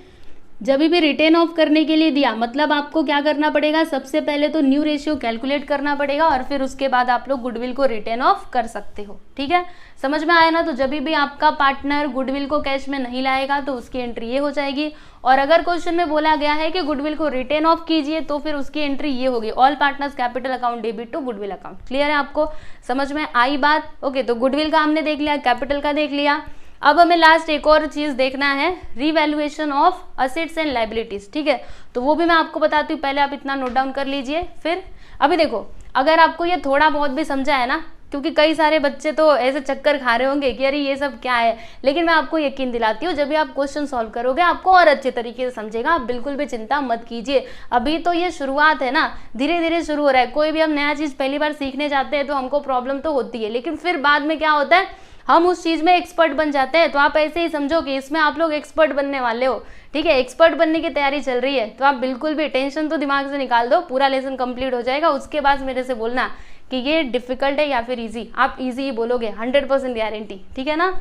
जब भी रिटेन ऑफ करने के लिए दिया मतलब आपको क्या करना पड़ेगा, सबसे पहले तो न्यू रेशियो कैलकुलेट करना पड़ेगा और फिर उसके बाद आप लोग गुडविल को रिटेन ऑफ कर सकते हो, ठीक है। समझ में आया ना? तो जब भी आपका पार्टनर गुडविल को कैश में नहीं लाएगा तो उसकी एंट्री ये हो जाएगी, और अगर क्वेश्चन में बोला गया है कि गुडविल को रिटेन ऑफ कीजिए तो फिर उसकी एंट्री ये होगी, all partners capital account debit to goodwill account. Clear है आपको, समझ में आई बात? ओके, तो गुडविल का हमने देख लिया, कैपिटल का देख लिया। अब हमें लास्ट एक और चीज देखना है, revaluation of assets and liabilities, ठीक है। तो वो भी मैं आपको बताती हूँ, पहले आप इतना नोट डाउन कर लीजिए। फिर अभी देखो, अगर आपको ये थोड़ा बहुत भी समझा है ना, क्योंकि कई सारे बच्चे तो ऐसे चक्कर खा रहे होंगे कि अरे ये सब क्या है, लेकिन मैं आपको यकीन दिलाती हूँ जब भी आप क्वेश्चन सॉल्व करोगे आपको और अच्छे तरीके से समझेगा। आप बिल्कुल भी चिंता मत कीजिए, अभी तो ये शुरुआत है ना, धीरे धीरे शुरू हो रहा है। कोई भी हम नया चीज पहली बार सीखने जाते हैं तो हमको प्रॉब्लम तो होती है, लेकिन फिर बाद में क्या होता है, हम उस चीज में एक्सपर्ट बन जाते हैं। तो आप ऐसे ही समझो कि इसमें आप लोग एक्सपर्ट बनने वाले हो, ठीक है। एक्सपर्ट बनने की तैयारी चल रही है, तो आप बिल्कुल भी टेंशन तो दिमाग से निकाल दो, पूरा लेसन कंप्लीट हो जाएगा। उसके बाद मेरे से बोलना कि ये डिफिकल्ट है या फिर इजी, आप इजी ही बोलोगे, 100% गारंटी, ठीक है ना।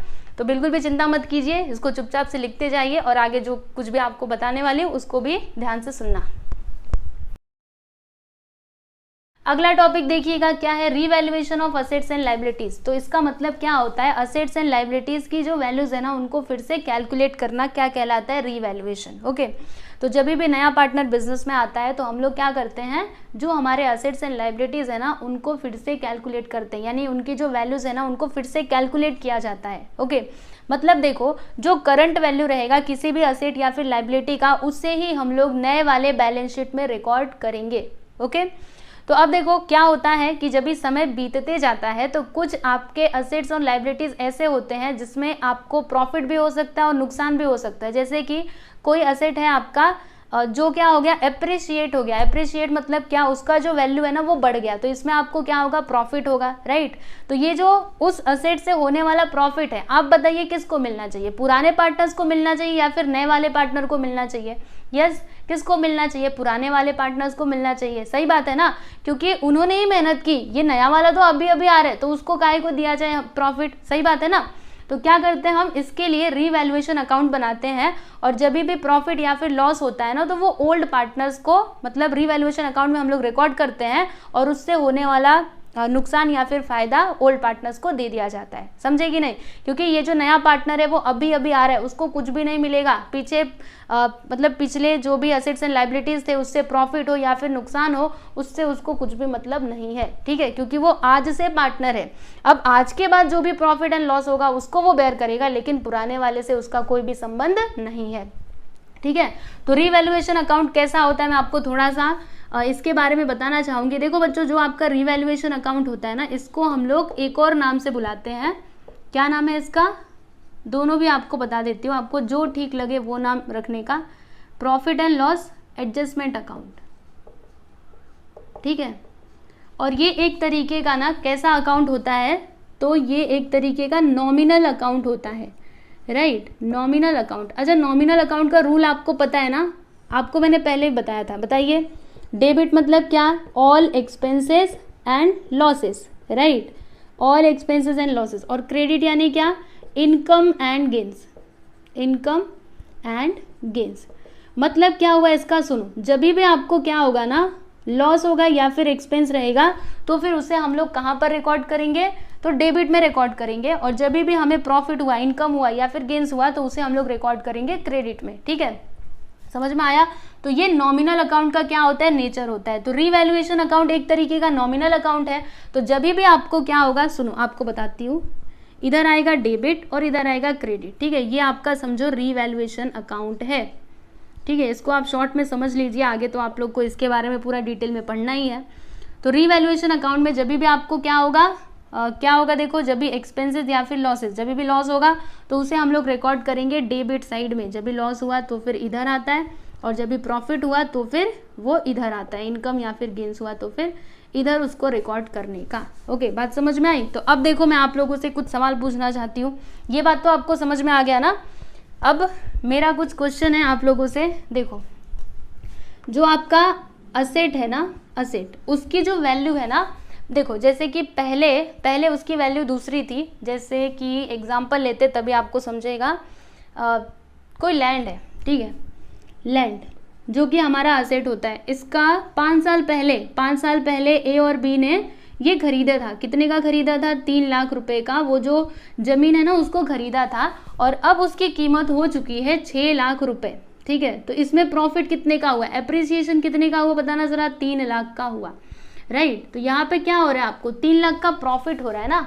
तो बिल्कुल भी चिंता मत कीजिए, इसको चुपचाप से लिखते जाइए और आगे जो कुछ भी आपको बताने वाली हूँ उसको भी ध्यान से सुनना। अगला टॉपिक देखिएगा क्या है, revaluation of assets and liabilities. तो इसका मतलब क्या होता है, असेट्स एंड लायबिलिटीज की जो वैल्यूज है ना उनको फिर से कैलकुलेट करना क्या कहलाता है, रीवैल्यूएशन। ओके, तो जब भी नया पार्टनर बिजनेस में आता है तो हम लोग क्या करते हैं, जो हमारे असेट्स एंड लायबिलिटीज है ना उनको फिर से कैलकुलेट करते हैं, यानी उनकी जो वैल्यूज है ना उनको फिर से कैलकुलेट किया जाता है। ओके, मतलब देखो जो करंट वैल्यू रहेगा किसी भी असेट या फिर लायबिलिटी का, उससे ही हम लोग नए वाले बैलेंस शीट में रिकॉर्ड करेंगे। ओके, तो अब देखो क्या होता है कि जब भी समय बीतते जाता है तो कुछ आपके असेट्स और लायबिलिटीज ऐसे होते हैं जिसमें आपको प्रॉफिट भी हो सकता है और नुकसान भी हो सकता है। जैसे कि कोई असेट है आपका जो क्या हो गया, एप्रिशिएट हो गया। एप्रिशिएट मतलब क्या, उसका जो वैल्यू है ना वो बढ़ गया, तो इसमें आपको क्या होगा, प्रॉफिट होगा, राइट। तो ये जो उस असेट से होने वाला प्रॉफिट है, आप बताइए किसको मिलना चाहिए, पुराने पार्टनर्स को मिलना चाहिए या फिर नए वाले पार्टनर को मिलना चाहिए। यस, किसको मिलना चाहिए, पुराने वाले पार्टनर्स को मिलना चाहिए। सही बात है ना, क्योंकि उन्होंने ही मेहनत की, ये नया वाला तो अभी अभी आ रहा है तो उसको काहे को दिया जाए प्रॉफिट। सही बात है ना। तो क्या करते हैं हम, इसके लिए रीवैल्यूएशन अकाउंट बनाते हैं और जब भी प्रॉफिट या फिर लॉस होता है ना तो वो ओल्ड पार्टनर्स को मतलब रीवैल्यूएशन अकाउंट में हम लोग रिकॉर्ड करते हैं और उससे होने वाला नुकसान या फिर फायदा ओल्ड पार्टनर्स को दे दिया जाता है। समझे कि नहीं, क्योंकि ये जो नया पार्टनर है वो अभी अभी आ रहा है, उसको कुछ भी नहीं मिलेगा। पीछे मतलब पिछले जो भी एसेट्स एंड लायबिलिटीज थे उससे प्रॉफिट हो या फिर नुकसान हो, उससे उसको कुछ भी मतलब नहीं है। ठीक है, क्योंकि वो आज से पार्टनर है। अब आज के बाद जो भी प्रॉफिट एंड लॉस होगा उसको वो बेयर करेगा, लेकिन पुराने वाले से उसका कोई भी संबंध नहीं है। ठीक है, तो रीवैल्यूएशन अकाउंट कैसा होता है मैं आपको थोड़ा सा इसके बारे में बताना चाहूंगी। देखो बच्चों, जो आपका रीवैल्यूएशन अकाउंट होता है ना, इसको हम लोग एक और नाम से बुलाते हैं। क्या नाम है इसका, दोनों भी आपको बता देती हूँ, आपको जो ठीक लगे वो नाम रखने का। Profit and loss adjustment account. ठीक है, और ये एक तरीके का ना कैसा अकाउंट होता है, तो ये एक तरीके का नॉमिनल अकाउंट होता है, राइट। Nominal account. अच्छा, नॉमिनल अकाउंट का रूल आपको पता है ना, आपको मैंने पहले बताया था, बताइए। डेबिट मतलब क्या, all expenses and losses, right, all expenses and losses. और क्रेडिट यानी क्या, income and gains, income and gains. मतलब क्या हुआ इसका, सुनो, जब भी आपको क्या होगा ना, लॉस होगा या फिर एक्सपेंस रहेगा तो फिर उसे हम लोग कहाँ पर रिकॉर्ड करेंगे, तो डेबिट में रिकॉर्ड करेंगे। और जब भी हमें प्रॉफिट हुआ, इनकम हुआ या फिर गेन्स हुआ तो उसे हम लोग रिकॉर्ड करेंगे क्रेडिट में। ठीक है, समझ में आया। तो ये नॉमिनल अकाउंट का क्या होता है, नेचर होता है। तो रीवैल्यूएशन अकाउंट एक तरीके का नॉमिनल अकाउंट है। तो जब भी आपको क्या होगा, सुनो आपको बताती हूँ, इधर आएगा डेबिट और इधर आएगा क्रेडिट। ठीक है, ये आपका समझो रीवैल्यूएशन अकाउंट है। ठीक है, इसको आप शॉर्ट में समझ लीजिए, आगे तो आप लोग को इसके बारे में पूरा डिटेल में पढ़ना ही है। तो रीवैल्यूएशन अकाउंट में जब भी आपको क्या होगा, क्या होगा, देखो, जब भी एक्सपेंसेस या फिर लॉसेस, जब भी लॉस होगा तो उसे हम लोग रिकॉर्ड करेंगे डेबिट साइड में। जब भी लॉस हुआ तो फिर इधर आता है, और जब भी प्रॉफिट हुआ तो फिर वो इधर आता है, इनकम या फिर गेन्स हुआ तो फिर इधर उसको रिकॉर्ड करने का। ओके, बात समझ में आई। तो अब देखो मैं आप लोगों से कुछ सवाल पूछना चाहती हूँ। ये बात तो आपको समझ में आ गया ना। अब मेरा कुछ क्वेश्चन है आप लोगों से। देखो, जो आपका असेट है ना, असेट, उसकी जो वैल्यू है ना, देखो जैसे कि पहले उसकी वैल्यू दूसरी थी। जैसे कि एग्जांपल लेते तभी आपको समझेगा। कोई लैंड है, ठीक है, लैंड जो कि हमारा असेट होता है, इसका 5 साल पहले ए और बी ने ये खरीदा था। कितने का खरीदा था, 3 लाख रुपए का वो जो जमीन है ना उसको खरीदा था, और अब उसकी कीमत हो चुकी है 6 लाख रुपए। ठीक है, तो इसमें प्रॉफिट कितने का हुआ, एप्रिसिएशन कितने का हुआ बताना जरा, 3 लाख का हुआ, राइट। तो यहाँ पे क्या हो रहा है, आपको 3 लाख का प्रॉफिट हो रहा है ना,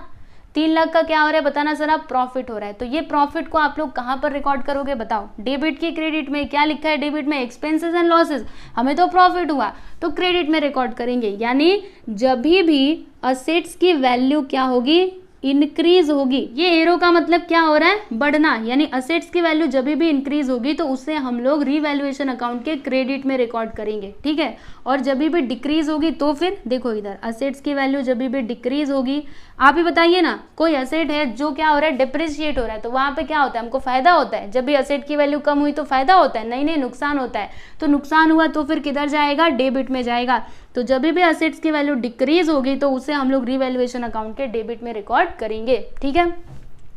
3 लाख का क्या हो रहा है बताना जरा, प्रॉफिट हो रहा है। तो ये प्रॉफिट को आप लोग कहाँ पर रिकॉर्ड करोगे बताओ, डेबिट की क्रेडिट में। क्या लिखा है डेबिट में, एक्सपेंसेस एंड लॉसेस, हमें तो प्रॉफिट हुआ तो क्रेडिट में रिकॉर्ड करेंगे। यानी जब भी असेट्स की वैल्यू क्या होगी, इंक्रीज होगी। ये एरो का मतलब क्या हो रहा है, बढ़ना। यानी असेट्स की वैल्यू जब भी इंक्रीज होगी तो उसे हम लोग रीवैल्यूएशन अकाउंट के क्रेडिट में रिकॉर्ड करेंगे। ठीक है, और जब भी डिक्रीज होगी तो फिर देखो इधर असेट्स की वैल्यू जब भी डिक्रीज होगी, आप ही बताइए ना, कोई असेट है जो क्या हो रहा है, डिप्रिशिएट हो रहा है, तो वहां पे क्या होता है, हमको फायदा होता है। जब भी असेट की वैल्यू कम हुई तो फायदा होता है, नहीं नुकसान होता है। तो नुकसान हुआ तो फिर किधर जाएगा, डेबिट में जाएगा। तो जब भी असेट्स की वैल्यू डिक्रीज होगी तो उसे हम लोग रीवैल्यूएशन अकाउंट के डेबिट में रिकॉर्ड करेंगे। ठीक है,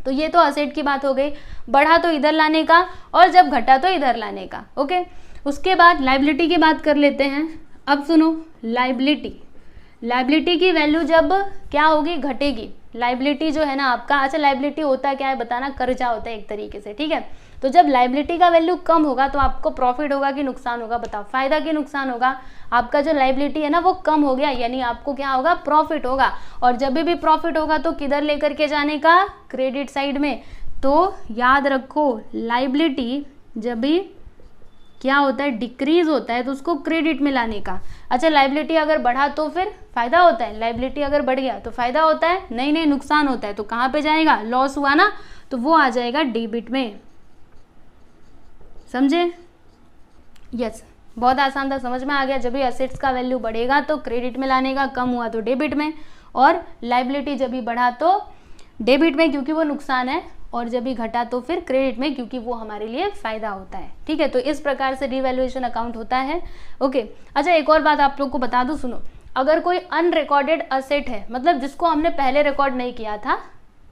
तो ये तो असेट की बात हो गई, बढ़ा तो इधर लाने का और जब घटा तो इधर लाने का। ओके, उसके बाद लाइबिलिटी की बात कर लेते हैं। अब सुनो, लाइबिलिटी की वैल्यू जब क्या होगी, घटेगी। लाइबिलिटी जो है ना आपका, अच्छा लाइबिलिटी होता क्या है बताना, कर्जा होता है एक तरीके से, ठीक है। तो जब लाइबिलिटी का वैल्यू कम होगा तो आपको प्रॉफिट होगा कि नुकसान होगा, बताओ, फायदा कि नुकसान होगा। आपका जो लाइबिलिटी है ना वो कम हो गया, यानी आपको क्या होगा, प्रॉफिट होगा। और जब भी प्रॉफिट होगा तो किधर लेकर के जाने का, क्रेडिट साइड में। तो याद रखो, लाइबिलिटी जब भी क्या होता है, डिक्रीज होता है तो उसको क्रेडिट में लाने का। अच्छा, लाइबिलिटी अगर बढ़ा तो फिर फायदा होता है, लाइबिलिटी अगर बढ़ गया तो फायदा होता है, नहीं नहीं नुकसान होता है। तो कहाँ पे जाएगा, लॉस हुआ ना, तो वो आ जाएगा डेबिट में। समझे? यस, बहुत आसान था, समझ में आ गया। जब भी असेट्स का वैल्यू बढ़ेगा तो क्रेडिट में लाने का, कम हुआ तो डेबिट में, और लाइबिलिटी जब भी बढ़ा तो डेबिट में क्योंकि वो नुकसान है, और जब भी घटा तो फिर क्रेडिट में क्योंकि वो हमारे लिए फायदा होता है। ठीक है, तो इस प्रकार से रिवैल्यूएशन अकाउंट होता है। ओके, अच्छा एक और बात आप लोग को बता दूं, सुनो, अगर कोई अनरिकॉर्डेड असेट है, मतलब जिसको हमने पहले रिकॉर्ड नहीं किया था,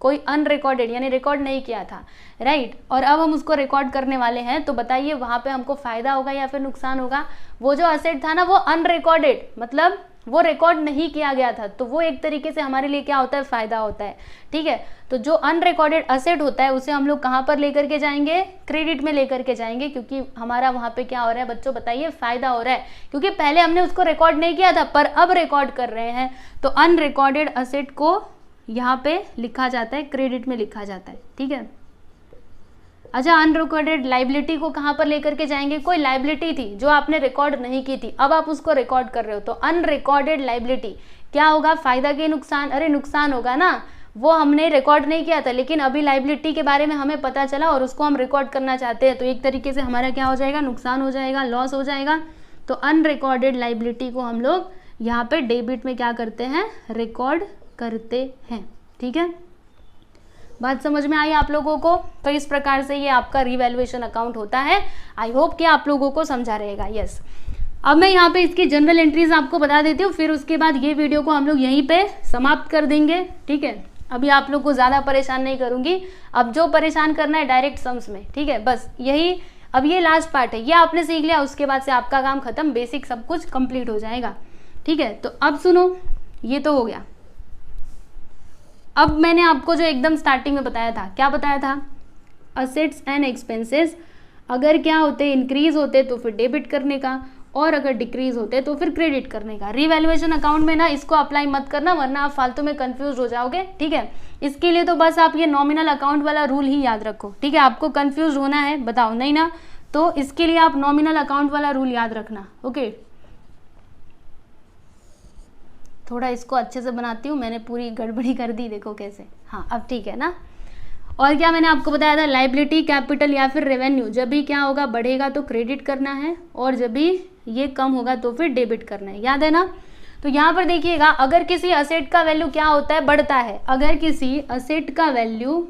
कोई अनरिकॉर्डेड यानी रिकॉर्ड नहीं किया था, राइट, और अब हम उसको रिकॉर्ड करने वाले हैं, तो बताइए वहां पे हमको फायदा होगा या फिर नुकसान होगा। वो जो असेट था ना वो अनरिकॉर्डेड, मतलब वो रिकॉर्ड नहीं किया गया था, तो वो एक तरीके से हमारे लिए क्या होता है, फायदा होता है। ठीक है, तो जो अनरिकॉर्डेड असेट होता है उसे हम लोग कहाँ पर लेकर के जाएंगे, क्रेडिट में लेकर के जाएंगे, क्योंकि हमारा वहां पे क्या हो रहा है बच्चों, बताइए, फायदा हो रहा है, क्योंकि पहले हमने उसको रिकॉर्ड नहीं किया था पर अब रिकॉर्ड कर रहे हैं। तो अनरिकॉर्डेड असेट को यहाँ पे लिखा जाता है, क्रेडिट में लिखा जाता है। ठीक है, अच्छा अनरिकॉर्डेड लाइबिलिटी को कहाँ पर लेकर के जाएंगे, कोई लाइबिलिटी थी जो आपने रिकॉर्ड नहीं की थी, अब आप उसको रिकॉर्ड कर रहे हो, तो अनरिकॉर्डेड लाइबिलिटी क्या होगा, फायदा के नुकसान, अरे नुकसान होगा ना, वो हमने रिकॉर्ड नहीं किया था लेकिन अभी लाइबिलिटी के बारे में हमें पता चला और उसको हम रिकॉर्ड करना चाहते हैं, तो एक तरीके से हमारा क्या हो जाएगा, नुकसान हो जाएगा, लॉस हो जाएगा। तो अनरिकॉर्डेड लाइबिलिटी को हम लोग यहाँ पे डेबिट में क्या करते हैं, रिकॉर्ड करते हैं। ठीक है, बात समझ में आई आप लोगों को? तो इस प्रकार से ये आपका रिवैल्यूएशन अकाउंट होता है। आई होप कि आप लोगों को समझा रहेगा। यस, अब मैं यहाँ पे इसकी जनरल एंट्रीज आपको बता देती हूँ, फिर उसके बाद ये वीडियो को हम लोग यहीं पे समाप्त कर देंगे। ठीक है, अभी आप लोग को ज़्यादा परेशान नहीं करूँगी, अब जो परेशान करना है डायरेक्ट सम्स में। ठीक है, बस यही, अब ये लास्ट पार्ट है, ये आपने सीख लिया, उसके बाद से आपका काम खत्म, बेसिक सब कुछ कंप्लीट हो जाएगा। ठीक है, तो अब सुनो, ये तो हो गया। अब मैंने आपको जो एकदम स्टार्टिंग में बताया था, क्या बताया था, असेट्स एंड एक्सपेंसेस अगर क्या होते, इंक्रीज होते तो फिर डेबिट करने का, और अगर डिक्रीज होते तो फिर क्रेडिट करने का। रिवैल्यूएशन अकाउंट में ना इसको अप्लाई मत करना, वरना आप फालतू में कंफ्यूज हो जाओगे। ठीक है, इसके लिए तो बस आप ये नॉमिनल अकाउंट वाला रूल ही याद रखो। ठीक है, आपको कंफ्यूज होना है, बताओ नहीं ना, तो इसके लिए आप नॉमिनल अकाउंट वाला रूल याद रखना। ओके, थोड़ा इसको अच्छे से बनाती हूँ, मैंने पूरी गड़बड़ी कर दी, देखो कैसे। हाँ, अब ठीक है ना। और क्या मैंने आपको बताया था, लाइबिलिटी, कैपिटल या फिर रेवेन्यू जब भी क्या होगा, बढ़ेगा तो क्रेडिट करना है, और जब भी ये कम होगा तो फिर डेबिट करना है, याद है ना। तो यहाँ पर देखिएगा, अगर किसी असेट का वैल्यू क्या होता है, बढ़ता है, अगर किसी असेट का वैल्यू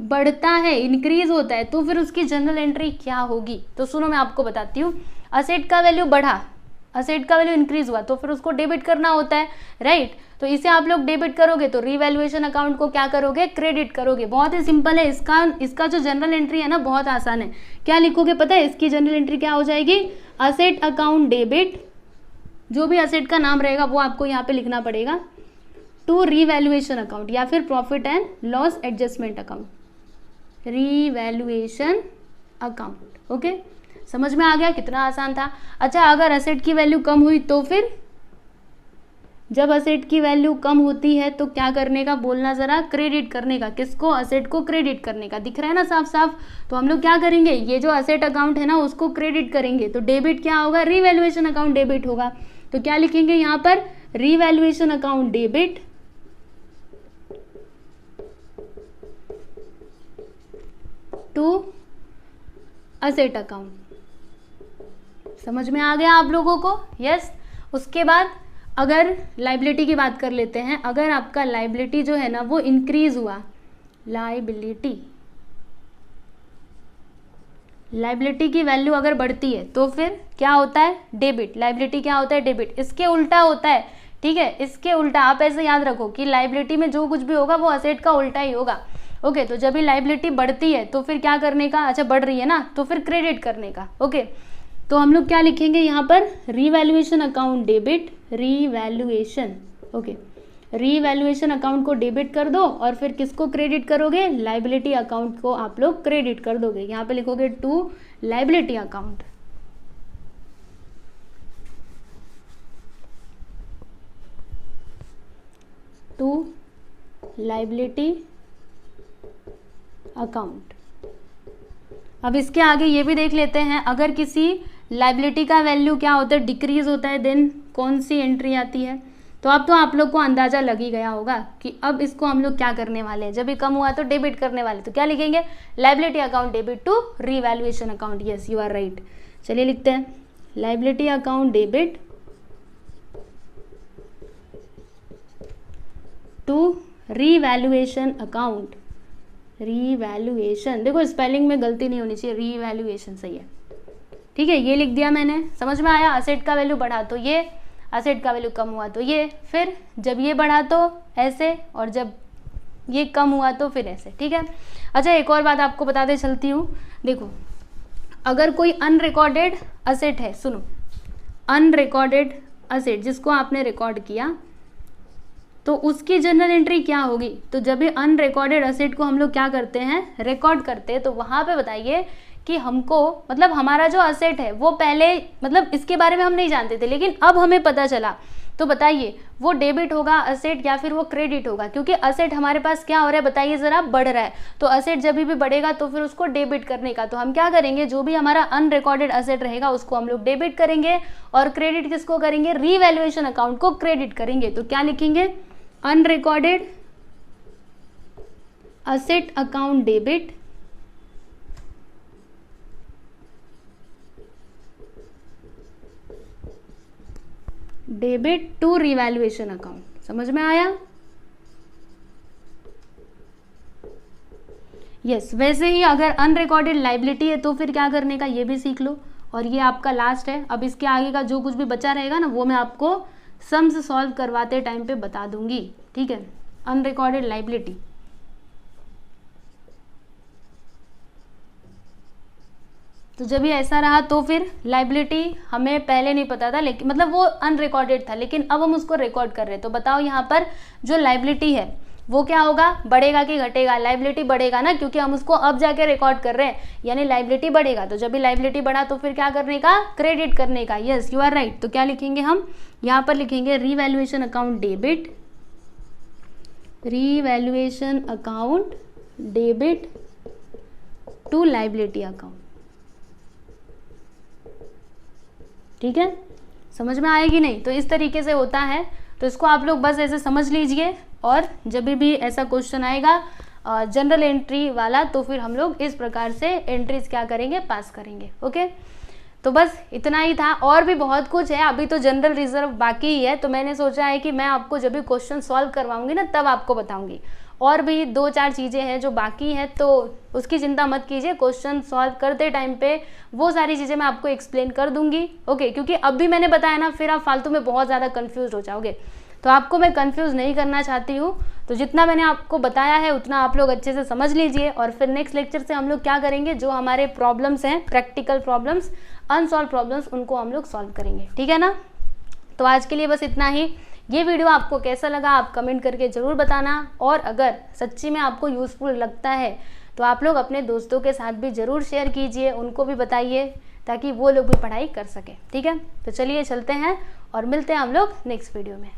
बढ़ता है, इंक्रीज होता है, तो फिर उसकी जनरल एंट्री क्या होगी। तो सुनो मैं आपको बताती हूँ, असेट का वैल्यू बढ़ा, असेट का वैल्यू इंक्रीज हुआ तो फिर उसको डेबिट करना होता है, राइट। तो इसे आप लोग डेबिट करोगे तो रिवैल्यूएशन अकाउंट को क्या करोगे, क्रेडिट करोगे। बहुत ही सिंपल है, इसका जो जनरल एंट्री है ना बहुत आसान है। क्या लिखोगे पता है, इसकी जनरल एंट्री क्या हो जाएगी, असेट अकाउंट डेबिट, जो भी असेट का नाम रहेगा वो आपको यहाँ पे लिखना पड़ेगा, टू रिवैल्यूएशन अकाउंट या फिर profit and loss adjustment account, revaluation account. Okay, समझ में आ गया, कितना आसान था। अच्छा, अगर असेट की वैल्यू कम हुई तो फिर, जब असेट की वैल्यू कम होती है तो क्या करने का, बोलना जरा, क्रेडिट करने का। किसको, असेट को क्रेडिट करने का। दिख रहा है ना साफ साफ। तो हम लोग क्या करेंगे, ये जो असेट अकाउंट है ना उसको क्रेडिट करेंगे, तो डेबिट क्या होगा, रिवैल्यूएशन अकाउंट डेबिट होगा। तो क्या लिखेंगे यहाँ पर, revaluation account debit to asset account. समझ में आ गया आप लोगों को? यस। उसके बाद अगर लाइबिलिटी की बात कर लेते हैं, अगर आपका लाइबिलिटी जो है ना वो इंक्रीज हुआ, लाइबिलिटी की वैल्यू अगर बढ़ती है तो फिर क्या होता है, डेबिट। लाइबिलिटी क्या होता है, डेबिट। इसके उल्टा होता है, ठीक है, इसके उल्टा आप ऐसे याद रखो कि लाइबिलिटी में जो कुछ भी होगा वो असेट का उल्टा ही होगा। ओके, तो जब भी लाइबिलिटी बढ़ती है तो फिर क्या करने का, अच्छा बढ़ रही है ना, तो फिर क्रेडिट करने का। ओके, तो हम लोग क्या लिखेंगे यहाँ पर, revaluation account debit, revaluation. Okay, revaluation account को डेबिट कर दो और फिर किसको क्रेडिट करोगे, लाइबिलिटी अकाउंट को आप लोग क्रेडिट कर दोगे। यहाँ पे लिखोगे to liability account. To liability account. अब इसके आगे ये भी देख लेते हैं, अगर किसी लाइबिलिटी का वैल्यू क्या होता है, डिक्रीज होता है, देन कौन सी एंट्री आती है। तो अब तो आप लोग को अंदाजा लग ही गया होगा कि अब इसको हम लोग क्या करने वाले हैं, जब भी कम हुआ तो डेबिट करने वाले, तो क्या लिखेंगे, liability account debit to revaluation account. Yes, you are right. चलिए लिखते हैं, liability account debit to revaluation account. Revaluation, देखो स्पेलिंग में गलती नहीं होनी चाहिए, रीवैल्यूएशन सही है। ठीक है, ये लिख दिया मैंने, समझ में आया। असेट का वैल्यू बढ़ा तो ये, असेट का वैल्यू कम हुआ तो ये, फिर जब ये बढ़ा तो ऐसे, और जब ये कम हुआ तो फिर ऐसे। ठीक है, अच्छा एक और बात आपको बताते चलती हूँ। देखो, अगर कोई अनरिकॉर्डेड असेट है, सुनो, अनरिकॉर्डेड असेट जिसको आपने रिकॉर्ड किया, तो उसकी जनरल एंट्री क्या होगी। तो जब भी अनरिकॉर्डेड असेट को हम लोग क्या करते हैं, रिकॉर्ड करते हैं, तो वहाँ पे बताइए कि हमको, मतलब हमारा जो असेट है वो पहले, मतलब इसके बारे में हम नहीं जानते थे, लेकिन अब हमें पता चला, तो बताइए वो डेबिट होगा असेट या फिर वो क्रेडिट होगा। क्योंकि असेट हमारे पास क्या हो रहा है, बताइए ज़रा, बढ़ रहा है, तो असेट जब भी बढ़ेगा तो फिर उसको डेबिट करने का, तो हम क्या करेंगे, जो भी हमारा अनरिकॉर्डेड असेट रहेगा उसको हम लोग डेबिट करेंगे, और क्रेडिट किसको करेंगे, रीवैल्यूएशन अकाउंट को क्रेडिट करेंगे। तो क्या लिखेंगे, unrecorded asset account debit debit to revaluation account. समझ में आया। यस, वैसे ही अगर अनरिकॉर्डेड लाइबिलिटी है तो फिर क्या करने का, ये भी सीख लो, और ये आपका लास्ट है। अब इसके आगे का जो कुछ भी बचा रहेगा ना, वो मैं आपको सम्स सॉल्व करवाते टाइम पे बता दूंगी। ठीक है, अनरिकॉर्डेड लाइबिलिटी, तो जब ये ऐसा रहा तो फिर लाइबिलिटी हमें पहले नहीं पता था, लेकिन मतलब वो अनरिकॉर्डेड था, लेकिन अब हम उसको रिकॉर्ड कर रहे हैं। तो बताओ यहाँ पर जो लाइबिलिटी है वो क्या होगा, बढ़ेगा कि घटेगा, लाइबिलिटी बढ़ेगा ना, क्योंकि हम उसको अब जाके रिकॉर्ड कर रहे हैं, यानी लाइबिलिटी बढ़ेगा। तो जब भी लाइबिलिटी बढ़ा तो फिर क्या करने का, क्रेडिट करने का। Yes, you are right. तो क्या लिखेंगे हम, यहाँ पर लिखेंगे revaluation account debit, revaluation account debit to liability account. ठीक है, समझ में आएगी नहीं, तो इस तरीके से होता है। तो इसको आप लोग बस ऐसे समझ लीजिए, और जब भी ऐसा क्वेश्चन आएगा जनरल एंट्री वाला, तो फिर हम लोग इस प्रकार से एंट्रीज क्या करेंगे, पास करेंगे। ओके, तो बस इतना ही था, और भी बहुत कुछ है, अभी तो जनरल रिजर्व बाकी ही है। तो मैंने सोचा है कि मैं आपको जब भी क्वेश्चन सॉल्व करवाऊंगी ना, तब आपको बताऊंगी। और भी 2-4 चीज़ें हैं जो बाकी हैं, तो उसकी चिंता मत कीजिए, क्वेश्चन सॉल्व करते टाइम पे वो सारी चीज़ें मैं आपको एक्सप्लेन कर दूंगी। ओके, क्योंकि अब भी मैंने बताया ना, फिर आप फालतू में बहुत ज़्यादा कंफ्यूज हो जाओगे, तो आपको मैं कंफ्यूज नहीं करना चाहती हूँ। तो जितना मैंने आपको बताया है उतना आप लोग अच्छे से समझ लीजिए, और फिर नेक्स्ट लेक्चर से हम लोग क्या करेंगे, जो हमारे प्रॉब्लम्स हैं, प्रैक्टिकल प्रॉब्लम्स, अनसॉल्व प्रॉब्लम्स, उनको हम लोग सॉल्व करेंगे। ठीक है ना। तो आज के लिए बस इतना ही। ये वीडियो आपको कैसा लगा आप कमेंट करके ज़रूर बताना, और अगर सच्ची में आपको यूज़फुल लगता है तो आप लोग अपने दोस्तों के साथ भी ज़रूर शेयर कीजिए, उनको भी बताइए, ताकि वो लोग भी पढ़ाई कर सकें। ठीक है, तो चलिए चलते हैं और मिलते हैं हम लोग नेक्स्ट वीडियो में।